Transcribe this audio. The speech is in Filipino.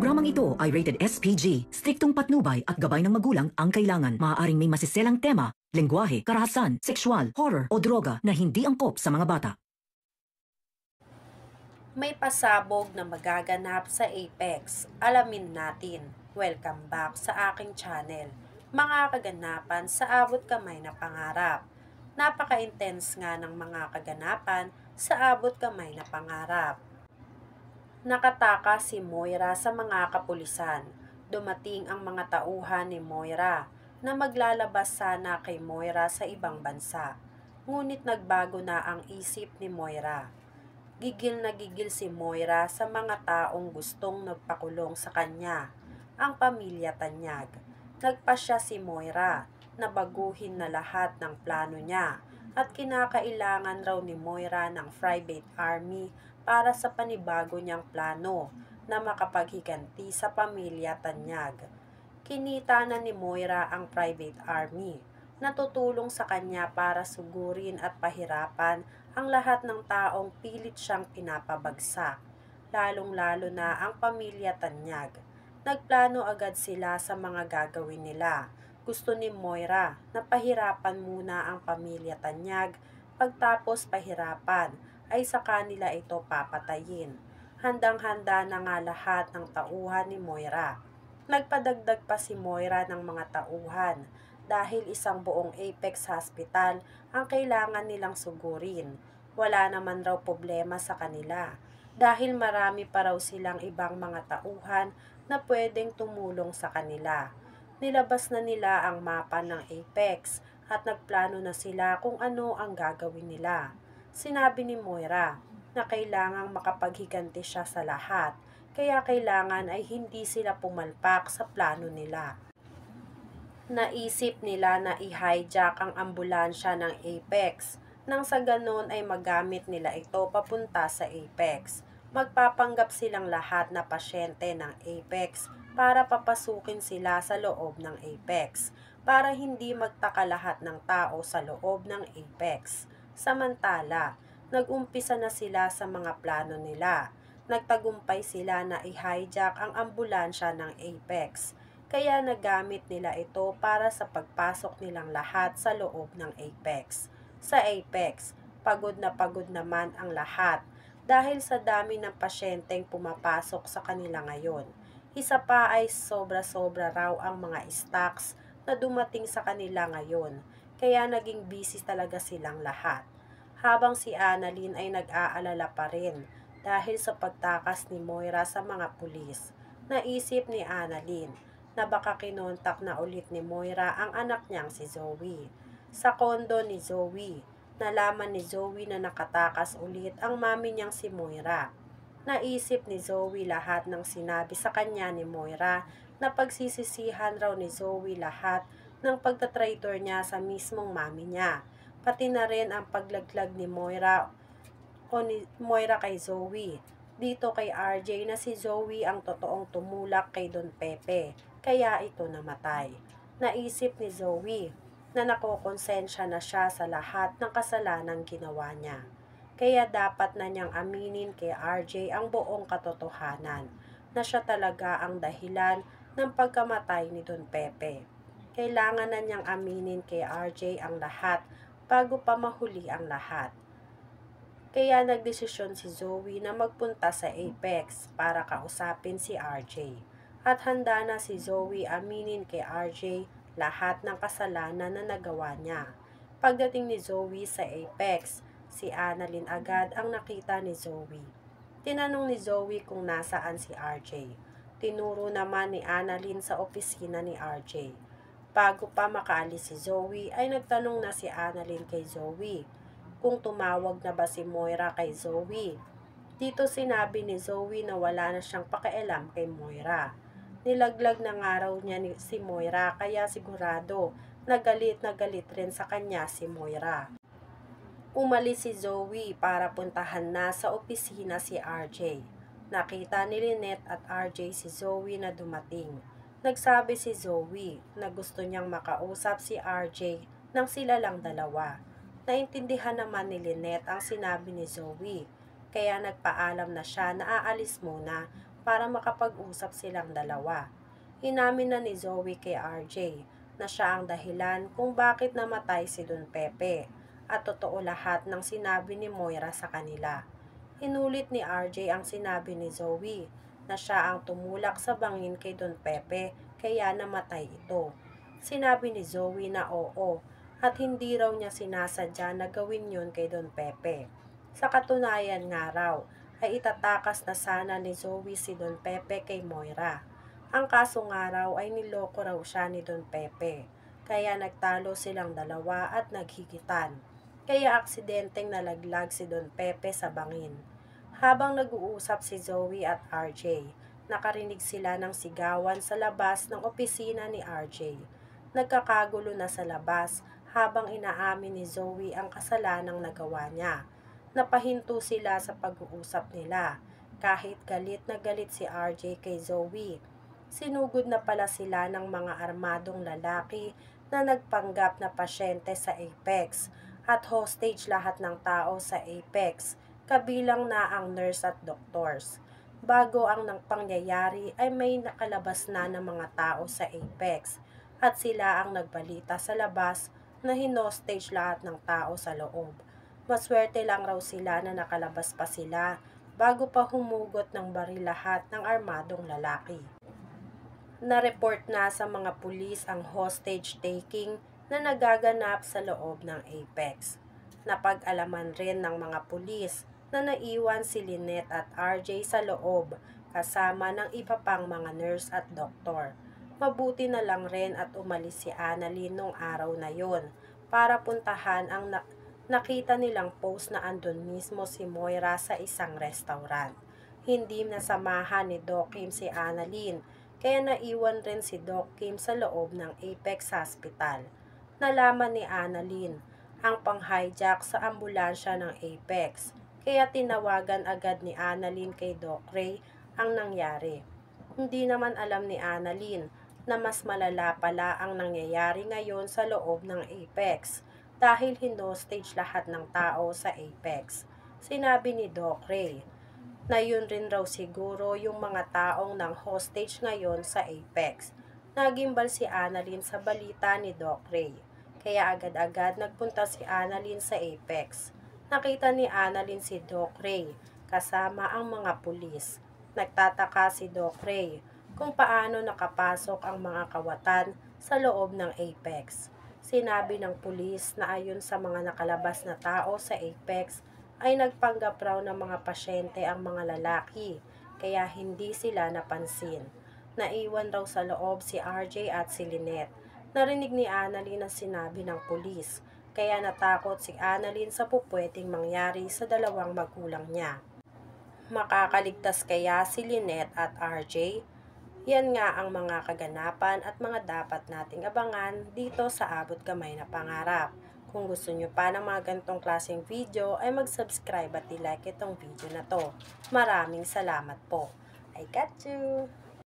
Programang ito ay rated SPG. Striktong patnubay at gabay ng magulang ang kailangan. Maaaring may masiselang tema, lengguwahe, karahasan, sexual, horror o droga na hindi angkop sa mga bata. May pasabog na magaganap sa Apex. Alamin natin. Welcome back sa aking channel. Mga kaganapan sa abot kamay na pangarap. Napaka-intense nga ng mga kaganapan sa abot kamay na pangarap. Nakataka si Moira sa mga kapulisan. Dumating ang mga tauhan ni Moira na maglalabas sana kay Moira sa ibang bansa. Ngunit nagbago na ang isip ni Moira. Gigil na gigil si Moira sa mga taong gustong nagpakulong sa kanya, ang pamilya Tanyag. Nagpasya si Moira na baguhin na lahat ng plano niya at kinakailangan raw ni Moira ng private army para sa panibago niyang plano na makapaghiganti sa pamilya Tanyag. Kinita na ni Moira ang private army na tutulong sa kanya para sugurin at pahirapan ang lahat ng taong pilit siyang pinapabagsak, lalong-lalo na ang pamilya Tanyag. Nagplano agad sila sa mga gagawin nila. Gusto ni Moira na pahirapan muna ang pamilya Tanyag, pagtapos pahirapan ay sa kanila ito papatayin. Handang-handa na nga lahat ng tauhan ni Moira. Nagpadagdag pa si Moira ng mga tauhan dahil isang buong Apex Hospital ang kailangan nilang sugurin. Wala naman raw problema sa kanila dahil marami pa raw silang ibang mga tauhan na pwedeng tumulong sa kanila. Nilabas na nila ang mapa ng Apex at nagplano na sila kung ano ang gagawin nila. Sinabi ni Moira na kailangang makapaghiganti siya sa lahat, kaya kailangan ay hindi sila pumalpak sa plano nila. Naisip nila na i-hijack ang ambulansya ng Apex, nang sa ganon ay magamit nila ito papunta sa Apex. Magpapanggap silang lahat na pasyente ng Apex para papasukin sila sa loob ng Apex, para hindi magtaka lahat ng tao sa loob ng Apex. Samantala, nag-umpisa na sila sa mga plano nila. Nagtagumpay sila na i-hijack ang ambulansya ng Apex, kaya nagamit nila ito para sa pagpasok nilang lahat sa loob ng Apex. Sa Apex, pagod naman ang lahat dahil sa dami ng pasyenteng pumapasok sa kanila ngayon. Isa pa ay sobra-sobra raw ang mga stocks na dumating sa kanila ngayon, kaya naging busy talaga silang lahat. Habang si Annalyn ay nag-aalala pa rin dahil sa pagtakas ni Moira sa mga pulis. Naisip ni Annalyn na baka kinontak na ulit ni Moira ang anak niyang si Zoe. Sa kondo ni Zoe, nalaman ni Zoe na nakatakas ulit ang mami niyang si Moira. Naisip ni Zoe lahat ng sinabi sa kanya ni Moira na pagsisisihan raw ni Zoe lahat ng pagtatraitor niya sa mismong mami niya. Pati na rin ang paglaglag ni Moira kay Zoe. Dito kay RJ na si Zoe ang totoong tumulak kay Don Pepe, kaya ito namatay. Naisip ni Zoe na nakokonsensya na siya sa lahat ng kasalanang ginawa niya. Kaya dapat na niyang aminin kay RJ ang buong katotohanan, na siya talaga ang dahilan ng pagkamatay ni Don Pepe. Kailangan na niyang aminin kay RJ ang lahat bago pa mahuli ang lahat. Kaya nagdesisyon si Zoe na magpunta sa Apex para kausapin si RJ. At handa na si Zoe aminin kay RJ lahat ng kasalanan na nagawa niya. Pagdating ni Zoe sa Apex, si Annalyn agad ang nakita ni Zoe. Tinanong ni Zoe kung nasaan si RJ. Tinuro naman ni Annalyn sa opisina ni RJ. Bago pa makaalis si Zoe ay nagtanong na si Annalyn kay Zoe kung tumawag na ba si Moira kay Zoe. Dito sinabi ni Zoe na wala na siyang pakialam kay Moira. Nilaglag na nga raw niya si Moira, kaya sigurado na galit rin sa kanya si Moira. Umalis si Zoe para puntahan na sa opisina si RJ. Nakita ni Lynette at RJ si Zoe na dumating. Nagsabi si Zoe na gusto niyang makausap si RJ nang sila lang dalawa. Naintindihan naman ni Lynette ang sinabi ni Zoe, kaya nagpaalam na siya na aalis muna para makapag-usap silang dalawa. Inamin na ni Zoe kay RJ na siya ang dahilan kung bakit namatay si Don Pepe at totoo lahat ng sinabi ni Moira sa kanila. Inulit ni RJ ang sinabi ni Zoe na siya ang tumulak sa bangin kay Don Pepe kaya namatay ito. Sinabi ni Zoe na oo at hindi raw niya sinasadya na gawin yun kay Don Pepe. Sa katunayan nga raw ay itatakas na sana ni Zoe si Don Pepe kay Moira. Ang kaso nga raw ay niloko raw siya ni Don Pepe kaya nagtalo silang dalawa at naghigitan. Kaya aksidenteng nalaglag si Don Pepe sa bangin. Habang nag-uusap si Zoe at RJ, nakarinig sila ng sigawan sa labas ng opisina ni RJ. Nagkakagulo na sa labas habang inaamin ni Zoe ang kasalanang nagawa niya. Napahinto sila sa pag-uusap nila kahit galit na galit si RJ kay Zoe. Sinugod na pala sila ng mga armadong lalaki na nagpanggap na pasyente sa Apex at hostage lahat ng tao sa Apex, kabilang na ang nurse at doctors. Bago ang pangyayari ay may nakalabas na ng mga tao sa Apex at sila ang nagbalita sa labas na hinostage lahat ng tao sa loob. Maswerte lang raw sila na nakalabas pa sila bago pa humugot ng baril lahat ng armadong lalaki. Na-report na sa mga pulis ang hostage taking na nagaganap sa loob ng Apex. Napag-alaman rin ng mga pulis na naiwan si Lynette at RJ sa loob kasama ng iba pang mga nurse at doktor. Mabuti na lang rin at umalis si Annalyn nung araw na yon para puntahan ang nakita nilang post na andun mismo si Moira sa isang restaurant. Hindi nasamahan ni Doc Kim si Annalyn kaya naiwan rin si Doc Kim sa loob ng Apex Hospital. Nalaman ni Annalyn ang pang-hijack sa ambulansya ng Apex, kaya tinawagan agad ni Annalyn kay Doc Ray ang nangyari. Hindi naman alam ni Annalyn na mas malala pala ang nangyayari ngayon sa loob ng Apex dahil hinostage lahat ng tao sa Apex. Sinabi ni Doc Ray na yun rin raw siguro yung mga taong ng hostage ngayon sa Apex. Nagimbal si Annalyn sa balita ni Doc Ray, kaya agad-agad nagpunta si Annalyn sa Apex. Nakita ni Annalyn si Doc Ray kasama ang mga pulis. Nagtataka si Doc Ray kung paano nakapasok ang mga kawatan sa loob ng Apex. Sinabi ng pulis na ayon sa mga nakalabas na tao sa Apex ay nagpanggap raw ng mga pasyente ang mga lalaki, kaya hindi sila napansin. Naiwan raw sa loob si RJ at si Lynette. Narinig ni Annalyn ang sinabi ng pulis, kaya natakot si Annalyn sa pupwedeng mangyari sa dalawang magulang niya. Makakaligtas kaya si Lynette at RJ? Yan nga ang mga kaganapan at mga dapat nating abangan dito sa Abot Kamay na Pangarap. Kung gusto nyo pa ng mga ganitong klaseng video ay mag-subscribe at i-like itong video na to. Maraming salamat po. I got you!